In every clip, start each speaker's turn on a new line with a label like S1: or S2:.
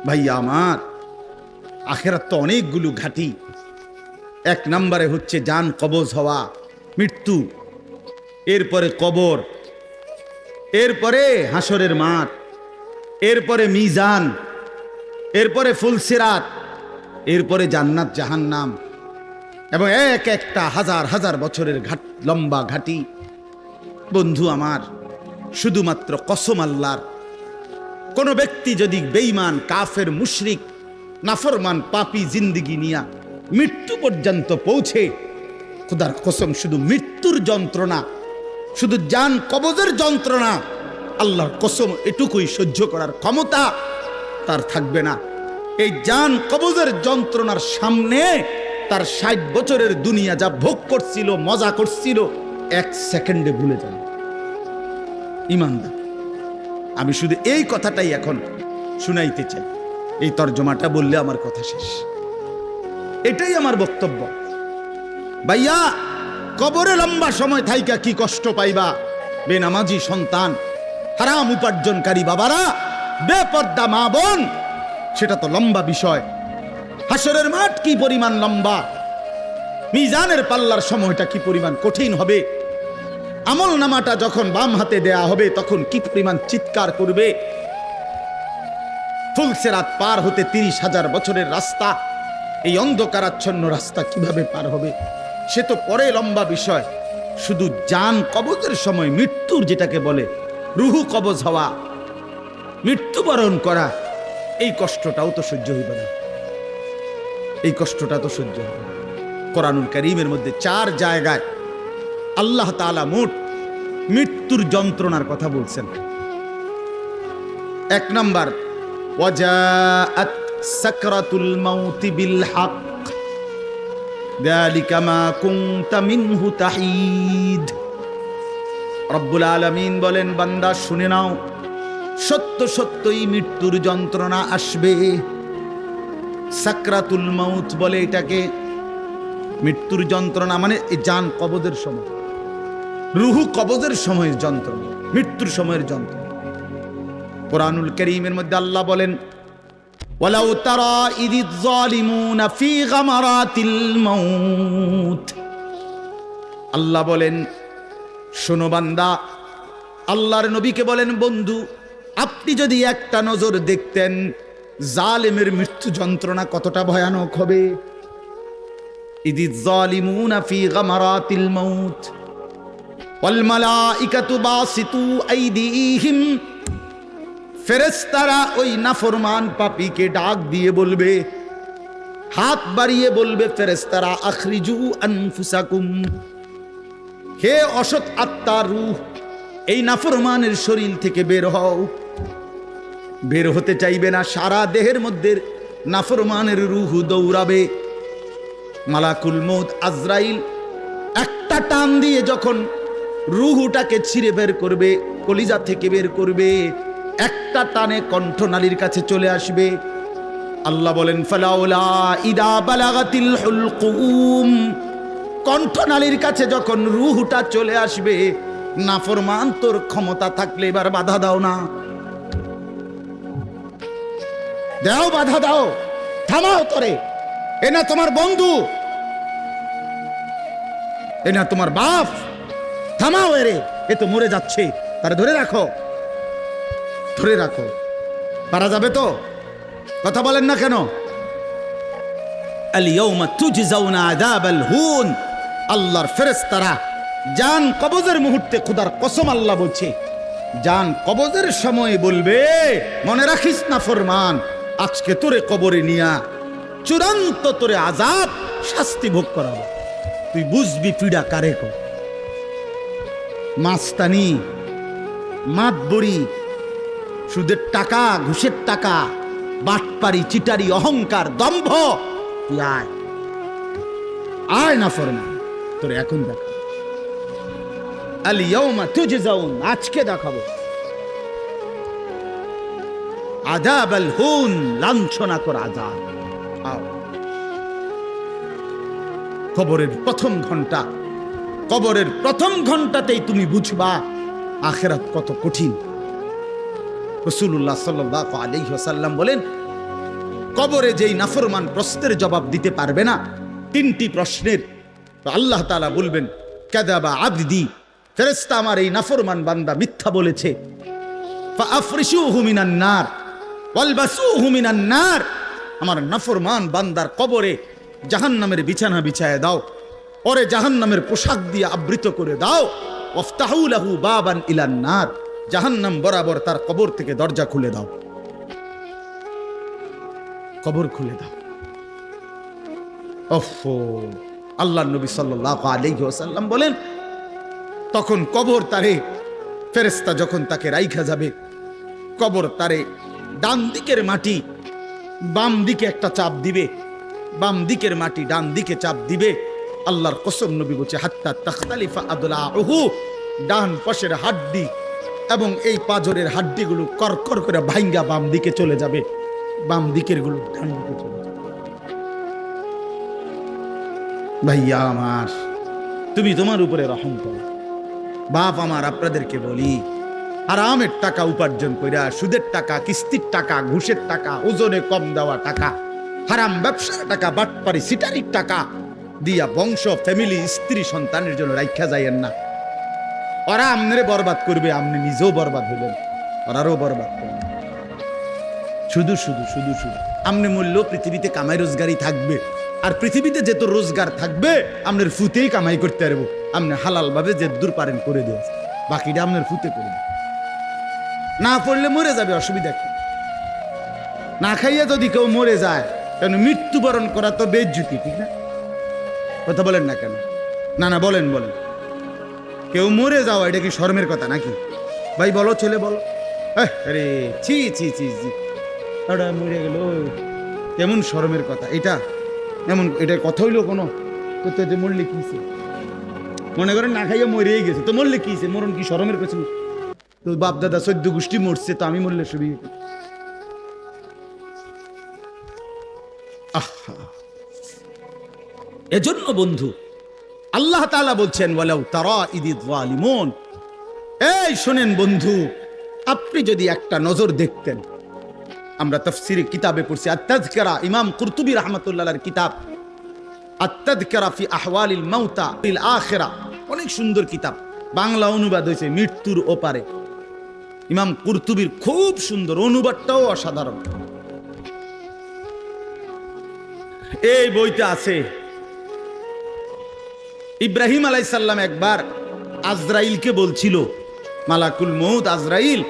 S1: ভাইয়া আমার, আখেরাত তো অনেকগুলো ঘাটি। এক নম্বরে হচ্ছে জান কবজ হওয়া, মৃত্যু, এরপরে কবর, এরপরে হাসরের মাঠ, এরপরে মিজান, এরপরে ফুলসিরাত, এরপরে জান্নাত জাহান্নাম, এবং এক একটা হাজার হাজার বছরের লম্বা ঘাটি। বন্ধু আমার, শুধুমাত্র কসম আল্লাহর, কোন ব্যক্তি যদি বেঈমান, কাফের, মুশরিক, নাফরমান, পাপী জিন্দেগি নিয়া মৃত্যু পর্যন্ত পৌঁছে, খোদার কসম শুধু মৃত্যুর যন্ত্রণা, শুধু জান কবজের যন্ত্রণা, আল্লাহর কসম এটুকুই সহ্য করার ক্ষমতা তার থাকবে না। এই জান কবজের যন্ত্রণার সামনে তার 60 বছরের দুনিয়া যা ভোগ করছিল, মজা করছিল, 1 সেকেন্ডে ভুলে যাবে। ইমানদার, আমি শুধু এই কথাটাই এখন শুনাইতে চাই। এই তর্জমাটা বললে আমার কথা শেষ। এটাই আমার বক্তব্য। ভাইয়া, কবরে লম্বা সময় থাইকা কি কষ্ট পাইবা? বেনামাজি সন্তান, হারাম উপার্জনকারী বাবারা, বেপর্দা মা বোন, সেটা তো লম্বা বিষয়। হাসরের মাঠ কি পরিমাণ লম্বা, মিজানের পাল্লার সময়টা কি পরিমাণ কঠিন হবে, আমল নামাটা যখন বাম হাতে দেয়া হবে তখন কি পরিমাণ চিৎকার করবে। ফুলসিরাত পার হতে 30,000 বছরের রাস্তা, এই অন্ধকারাচ্ছন্ন রাস্তা কিভাবে পার হবে সে তো পরে লম্বা বিষয়। শুধু জান কবজের সময় মৃত্যুর, যেটাকে বলে রুহু কবজ হওয়া, মৃত্যুবরণ করা, এই কষ্টটাও তো সহ্য হইবে না। এই কষ্টটা তো সহ্য হবে। কোরআনুল কারীমের মধ্যে 4 জায়গায় আল্লাহ তাআলা মোট মৃত্যুর যন্ত্রণার কথা বলছেন। 1 নাম্বার, ওয়াজাআত সাকরাতুল মাউত বিল হক যালিকা মা কুনতা মিনহু তাহিদ। রব্বুল আলামিন বলেন, বান্দা শুনে নাও, সত্য সত্যই মৃত্যুর যন্ত্রণা আসবে। সাকরাতুল মাউত বলে এটাকে। মৃত্যুর যন্ত্রণা মানে এই জান কবজের সময়, রুহু কবজের সময়ের যন্ত্রণা, মৃত্যুর সময়ের যন্ত্রণা। কোরআনুল কারীমের মধ্যে আল্লাহ বলেন, ওয়ালাউ তারা ইযিয যালিমুনা ফি গামারাতিল মাউত। আল্লাহ বলেন, শোনো বান্দা, আল্লাহর নবীকে বলেন, বন্ধু আপনি যদি একটা নজর দেখতেন জালেমের মৃত্যু যন্ত্রণা কতটা ভয়ানক হবে। ইযিয যালিমুনা ফি গামারাতিল মাউত ওয়াল মালাইকাতু বাসিতু আইদিহিম। ফেরেশতারা ওই নাফরমান পাপীকে ডাক দিয়ে বলবে, হাত বাড়িয়ে বলবে ফেরেশতারা, আখরিজু আনফুসাকুম, হে অসৎ আত্মার রূহ, এই নাফরমানের শরীর থেকে বের হও। বের হতে চাইবে না, সারা দেহের মধ্যে নাফরমানের রূহ দৌড়াবে। মালাকুল মউত আজরাইল একটা টান দিয়ে যখন রূহটাকে ছিঁড়ে বের করবে, কলিজা থেকে বের করবে, একটা টানে কণ্ঠনালীর কাছে চলে আসবে। আল্লাহ বলেন, ফালাউলা ইদা বালাগাতিল হুলকুম, কণ্ঠনালীর কাছে যখন রূহটা চলে আসবে, নাফরমান তোর ক্ষমতা থাকলে এবার বাধা দাও না, দাও, বাধা দাও, থামাও তোরে। এ না তোমার বন্ধু, এ না তোমার বাপ, থামাও এরে, এ তো মরে যাচ্ছে, তারে ধরে রাখো, ধরে রাখো। পারা যাবে তো? কথা বলেন না কেন? আল ইয়াউমা তুজজাউনা আযাবাল হুন। আল্লাহর ফেরেশতারা জান কবজের মুহূর্তে, খোদার কসম আল্লাহ বলছে, জান কবজের সময় বলবে, মনে রাখিস না ফরমান, আজকে তোরে কবরে নিয়া চূড়ান্ত তোরে আযাব, শাস্তি ভোগ করাবো। তুই বুঝবি পীড়া কারে কর। মাস্তানি, মাতবরি, সুদের টাকা, ঘুষের টাকা, বাটপারি, চিটারি, অহংকার, দম্ভ, তুই আয়, আয় না ফরমান, তোরে এখন দেখা। আল ইয়াউমা তুজজাউন, আজকে দেখাবো আযাবাল হুন, লাঞ্ছনা কর আযাব। আও, কবরের প্রথম ঘন্টা, কবরের প্রথম ঘন্টাতেই তুমি বুঝবা আখিরাত কত কঠিন। রাসূলুল্লাহ সাল্লাল্লাহু আলাইহি ওয়াসাল্লাম বলেন, কবরে যেই নাফরমান প্রশ্নের জবাব দিতে পারবে না, তিনটি প্রশ্নের, তো আল্লাহ তাআলা বলবেন কাযাবা আবদি, ফেরেশতা আমার এই নাফরমান বান্দা মিথ্যা বলেছে, ফাআফরিশুহু মিনান নার ওয়ালবাসুহু মিনান নার, আমার নাফরমান বান্দার কবরে জাহান্নামের বিছানা বিছায় দাও, ওরে জাহান্নামের পোশাক দিয়ে আবৃত করে দাও, ওয়াফতাহু লাহু বাবান ইলান নার, জাহান্নাম বরাবর তার কবর থেকে দরজা খুলে দাও, কবর খুলে দাও। ওফো, আল্লাহর নবী সাল্লাল্লাহু আলাইহি ওয়াসাল্লাম বলেন, তখন কবর তারে, ফেরেশতা যখন তাকে রাইখা যাবে, কবর তারে ডান দিকের মাটি বাম দিকে একটা চাপ দিবে, বাম দিকের মাটি ডান দিকে চাপ দিবে। আল্লাহর কসম, নবী বলছে হাত্তা তাখতালিফা আদলাউহু, ডান পাশের হাড্ডি এবং এই পাজরের হাড্ডিগুলো করকর করে ভাঙ্গা বাম দিকে চলে যাবে, বাম দিকের গুলো ডান দিকে চলে যাবে। ভাইয়া আমার, তুমি তোমার উপরে রহম করো। বাপ আমার, আপনাদেরকে বলি, হারামের টাকা উপার্জন কইরা, সুদের টাকা, কিস্তির টাকা, ঘুষের টাকা, ওজনে কম দেওয়া টাকা, হারাম ব্যবসার টাকা, বাটপারি সিটারির টাকা দিয়া বংশ, ফ্যামিলি, স্ত্রী, সন্তানের জন্য রাইখা যাইয়েন না। ওরা আমনে বরবাদ করবে, আপনি নিজেও বরবাদ হবেন, ওরারও বরবাদ করবেন। শুধু শুধু শুধু শুধু আমনে মূল্য পৃথিবীতে কামাই রোজগারই থাকবে, আর পৃথিবীতে যেত রোজগার থাকবে আপনার ফুতেই কামাই করতে পারবো। আপনি হালাল ভাবে যে দূর পারেন করে দিয়ে, বাকিটা আপনার ফুতে করবে। না পড়লে মরে যাবে, অসুবিধা কি? না খাইয়া যদি কেউ মরে যায়, কেন মৃত্যুবরণ করা তো বেজ্জুতি, ঠিক না? কথা বলেন না কেন? না না, বলেন বলেন। কেউ মরে যাওয়া এটা কি শরমের কথা নাকি? ভাই বলো, ছেলে বলো। আরে ছি ছি ছি ছি, ওটা মরে গেল, কেমন শরমের কথা এটা? এমন এটার কথা হইলো কোনো? কোথায় মরলে কিছে? মনে করেন না খাইয়া মরেই গেছে, তো মরলে কিছে? মরণ কি শরমের কাছে? তো বাপ দাদা 14 গোষ্ঠী মরছে, তো আমি মরলে সবই। এজন্য বন্ধু, আল্লাহ তাআলা বলছেন ওয়ালাউ তারা ইদিয যালিমুন, এই শোনেন বন্ধু, আপনি যদি একটা নজর দেখতেন, আমরা তাফসীরে কিতাবে পড়ছি, আত-তাযকিরা, ইমাম কুরতুবী রাহমাতুল্লাহ আলাইহির কিতাব আত-তাযকিরা ফি আহওয়ালিল মাউতা ফিল আখিরা, অনেক সুন্দর কিতাব, বাংলা অনুবাদ হয়েছে মৃত্যুর ওপারে। ইমাম কুরতুবীর খুব সুন্দর, অনুবাদটাও অসাধারণ। এই বইতে আছে, ইব্রাহিম আলাইহিস সালাম একবার আজরাইলকে বলছিল, মালাকুল মউত আজরাইল,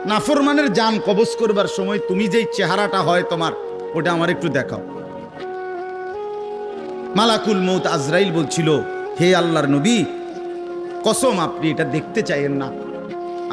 S1: নাফরমানের জান কবজ করবার সময় তুমি যেই চেহারাটা হয় তোমার, ওটা আমার একটু দেখাও। মালাকুল মউত আজরাইল বলছিল, হে আল্লাহর নবী, কসম আপনি এটা দেখতে চাইেন না,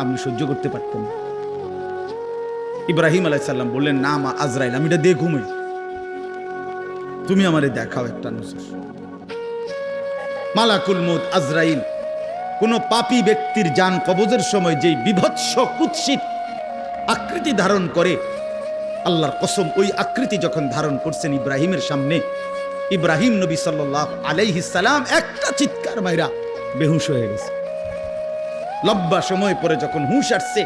S1: আপনি সহ্য করতে পারতেন না। ইব্রাহিম আলাইহিস সালাম বললেন, না মা আজরাইল, আমি এটা দেখুমই, তুমি আমারে দেখাও একটা নজর। মালাকুল মউত আজরাইল কোন পাপী ব্যক্তির জান কবজের সময় যেই বিভৎস কুৎসিত আকৃতি ধারণ করে, আল্লাহর কসম ওই আকৃতি যখন ধারণ করছেন ইব্রাহিমের সামনে, ইব্রাহিম নবী সাল্লাল্লাহু আলাইহি সাল্লাম একটা চিৎকার মাইরা বেহুশ হয়ে গেছে। লম্বা সময় পরে যখন হুঁশ আসছে,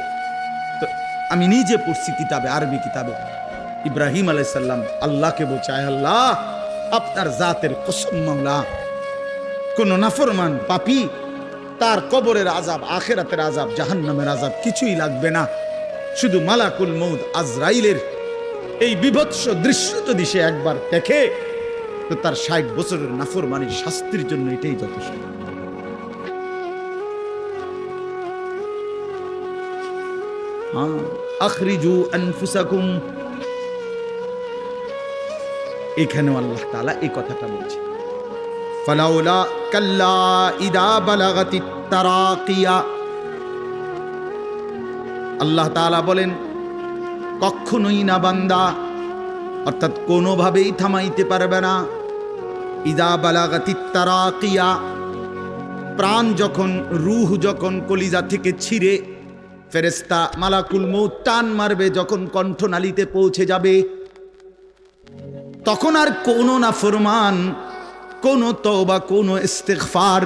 S1: তো আমি নিজে পড়ছি কিতাবে, আরবি কিতাবে, ইব্রাহিম আলাইহিস সালাম আল্লাহকে বলছে, আয় আল্লাহ, আপনার জাতের কসম মাওলা, কোন নাফরমান পাপী তার কবরের আযাব, আখিরাতের আযাব, জাহান্নামের আযাব কিছুই লাগবে না, শুধু মালাকুল মউত আজরাইলের এই বিভৎস দৃশ্য যদি সে একবার দেখে, তো তার 60 বছরের নাফরমানির শাস্তির জন্য এটাই যথেষ্ট। আখরিজু আনফুসাকুম, এখানেও আল্লাহ তাআলা এই কথাটা বলছে, ফালাউলা কাল্লা ইদা বালাগাতিত তারাকিয়া। আল্লাহ তাআলা বলেন, কখনোই না বান্দা, অর্থাৎ কোনোভাবেই থামাইতে পারবে না, ইদা বালাগাতিত তারাকিয়া, প্রাণ যখন, রূহ যখন কলিজা থেকে ছিঁড়ে ফেরেশতা মালাকুল মউত টান মারবে, যখন কণ্ঠনালীতে পৌঁছে যাবে, তখন আর কোনো নাফরমান, কোনো তওবা, কোনো ইস্তিগফার,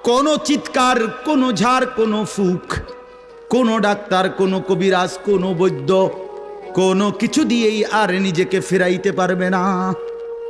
S1: কোনো চিৎকার, কোনো ঝাড়, কোনো ফুক, কোনো ডাক্তার, কোনো কবিরাজ, কোনো বৈদ্য কোনো কিছু দিয়েই আর নিজেকে ফেরাইতে পারবে না।